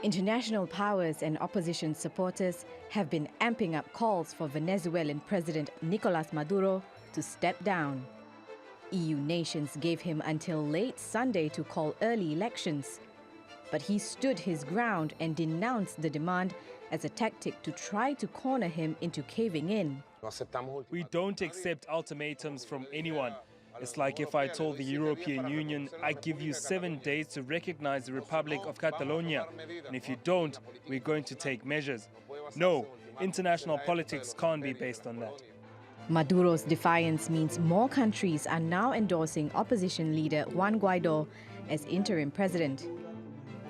International powers and opposition supporters have been amping up calls for Venezuelan President Nicolas Maduro to step down. EU nations gave him until late Sunday to call early elections, but he stood his ground and denounced the demand as a tactic to try to corner him into caving in. We don't accept ultimatums from anyone. It's like if I told the European Union, I give you 7 days to recognize the Republic of Catalonia, and if you don't, we're going to take measures. No, international politics can't be based on that. Maduro's defiance means more countries are now endorsing opposition leader Juan Guaido as interim president.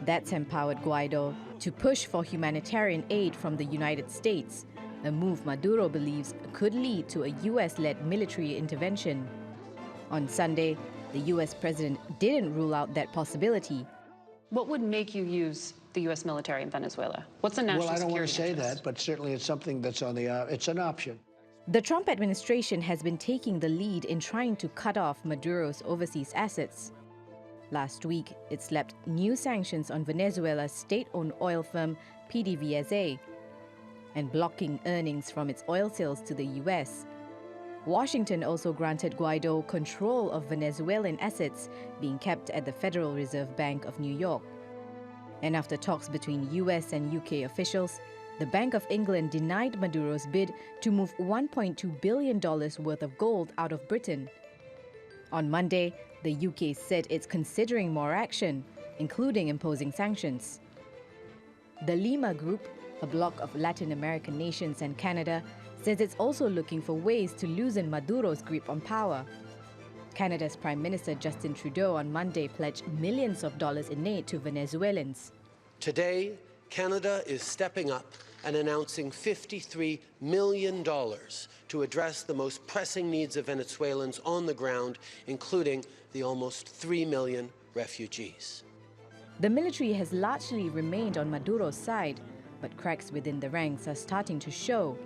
That's empowered Guaido to push for humanitarian aid from the United States, a move Maduro believes could lead to a US-led military intervention. On Sunday, the US president didn't rule out that possibility. What would make you use the US military in Venezuela? What's the national security Well, I don't want to say interest? that, but certainly it's something that's on the, it's an option. The Trump administration has been taking the lead in trying to cut off Maduro's overseas assets. Last week, it slapped new sanctions on Venezuela's state-owned oil firm PDVSA and blocking earnings from its oil sales to the US. Washington also granted Guaido control of Venezuelan assets being kept at the Federal Reserve Bank of New York. And after talks between US and UK officials, the Bank of England denied Maduro's bid to move $1.2 billion worth of gold out of Britain. On Monday, the UK said it's considering more action, including imposing sanctions. The Lima Group, a bloc of Latin American nations and Canada, says it's also looking for ways to loosen Maduro's grip on power. Canada's Prime Minister Justin Trudeau on Monday pledged millions of dollars in aid to Venezuelans. Today, Canada is stepping up and announcing $53 million to address the most pressing needs of Venezuelans on the ground, including the almost 3 million refugees. The military has largely remained on Maduro's side, but cracks within the ranks are starting to show.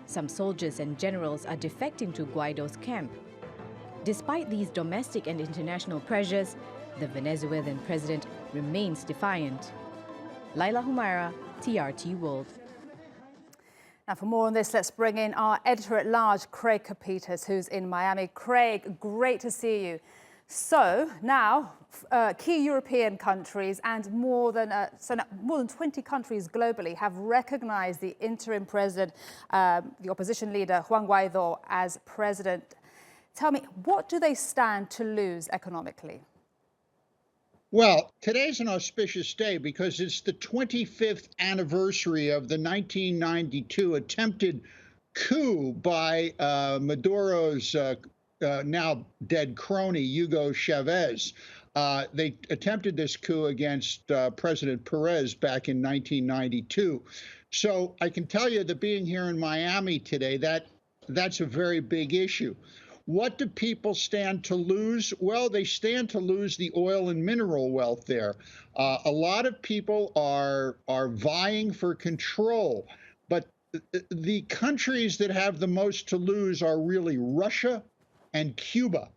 Some soldiers and generals are defecting to Guaido's camp. Despite these domestic and international pressures, the Venezuelan president remains defiant. Laila Humairah, TRT World. Now, for more on this, let's bring in our editor-at-large, Craig Copetas, who's in Miami. Craig, great to see you. So now, key European countries and more than 20 countries globally have recognized the interim president, the opposition leader, Juan Guaido, as president. Tell me, what do they stand to lose economically? Well, today's an auspicious day because it's the 25th anniversary of the 1992 attempted coup by Maduro's now dead crony, Hugo Chavez. They attempted this coup against President Perez back in 1992. So I can tell you that being here in Miami today, that's a very big issue. What do people stand to lose? Well, they stand to lose the oil and mineral wealth there. A lot of people are vying for control, but the countries that have the most to lose are really Russia and Cuba,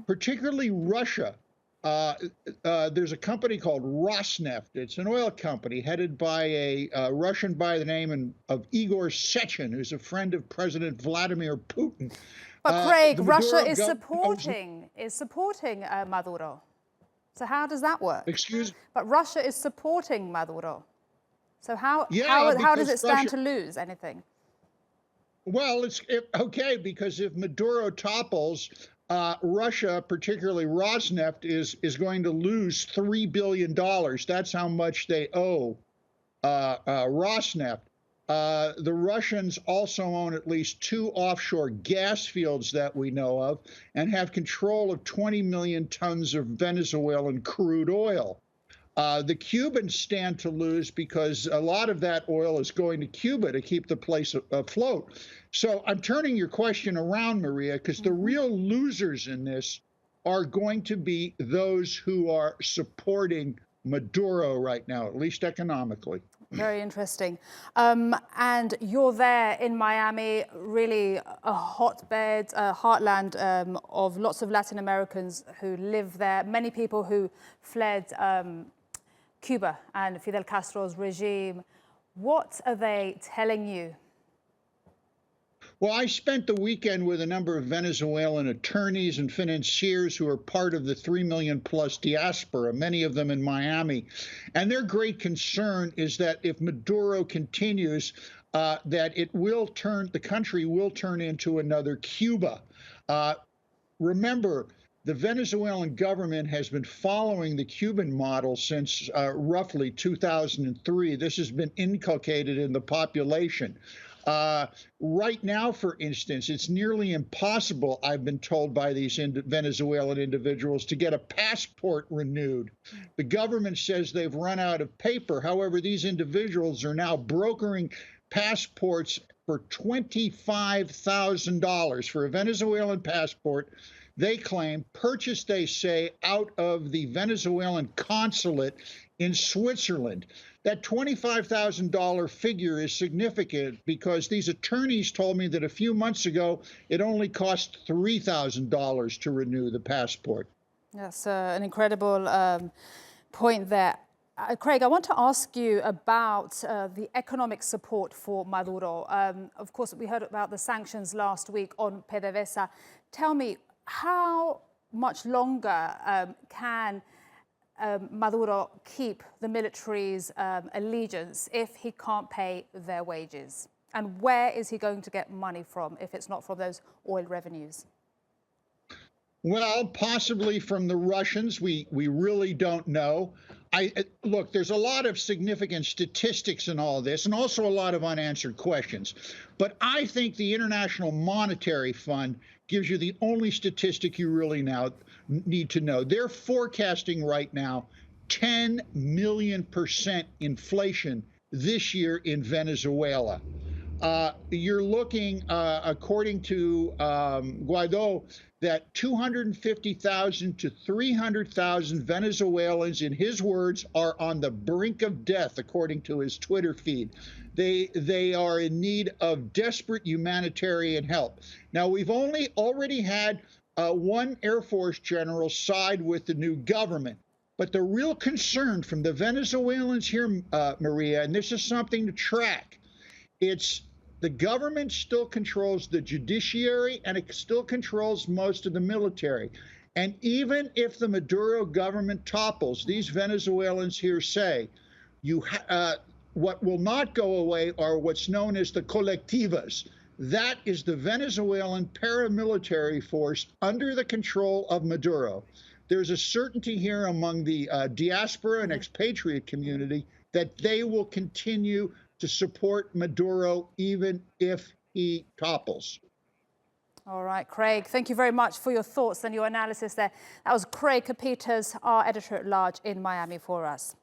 particularly Russia. There's a company called Rosneft. It's an oil company headed by a Russian by the name of Igor Sechin, who's a friend of President Vladimir Putin. But Craig, Russia is supporting Maduro. So how does that work? Excuse me? But Russia is supporting Maduro. So how does it stand to lose anything? Well, okay, because if Maduro topples, Russia, particularly Rosneft, is going to lose $3 billion. That's how much they owe Rosneft. The Russians also own at least 2 offshore gas fields that we know of and have control of 20 million tons of Venezuelan crude oil. The Cubans stand to lose because a lot of that oil is going to Cuba to keep the place afloat. So I'm turning your question around, Maria, because the real losers in this are going to be those who are supporting Maduro right now, at least economically. Very interesting. And you're there in Miami, really a hotbed, a heartland of lots of Latin Americans who live there, many people who fled Cuba and Fidel Castro's regime. What are they telling you? Well, I spent the weekend with a number of Venezuelan attorneys and financiers who are part of the 3 million plus diaspora, many of them in Miami. And their great concern is that if Maduro continues, that the country will turn into another Cuba. Remember, the Venezuelan government has been following the Cuban model since roughly 2003. This has been inculcated in the population. Right now, for instance, it's nearly impossible, I've been told by these Venezuelan individuals, to get a passport renewed. The government says they've run out of paper. However, these individuals are now brokering passports for $25,000 for a Venezuelan passport. They claim, purchased, they say, out of the Venezuelan consulate in Switzerland. That $25,000 figure is significant because these attorneys told me that a few months ago, it only cost $3,000 to renew the passport. That's an incredible point there. Craig, I want to ask you about the economic support for Maduro. Of course, we heard about the sanctions last week on PDVSA. Tell me, how much longer can Maduro keep the military's allegiance if he can't pay their wages? And where is he going to get money from if it's not from those oil revenues? Well, possibly from the Russians. We really don't know. Look, there's a lot of significant statistics in all this and also a lot of unanswered questions. But I think the International Monetary Fund gives you the only statistic you really now need to know. They're forecasting right now 10 million% inflation this year in Venezuela. You're looking, according to Guaido, that 250,000 to 300,000 Venezuelans, in his words, are on the brink of death, according to his Twitter feed. They are in need of desperate humanitarian help. Now, we've already had one Air Force general side with the new government. But the real concern from the Venezuelans here, Maria, and this is something to track, it's the government still controls the judiciary and it still controls most of the military. And even if the Maduro government topples, these Venezuelans here say, what will not go away are what's known as the colectivas. That is the Venezuelan paramilitary force under the control of Maduro. There's a certainty here among the diaspora and expatriate community that they will continue to support Maduro even if he topples. All right, Craig, thank you very much for your thoughts and your analysis there. That was Craig Copetas, our editor-at-large in Miami for us.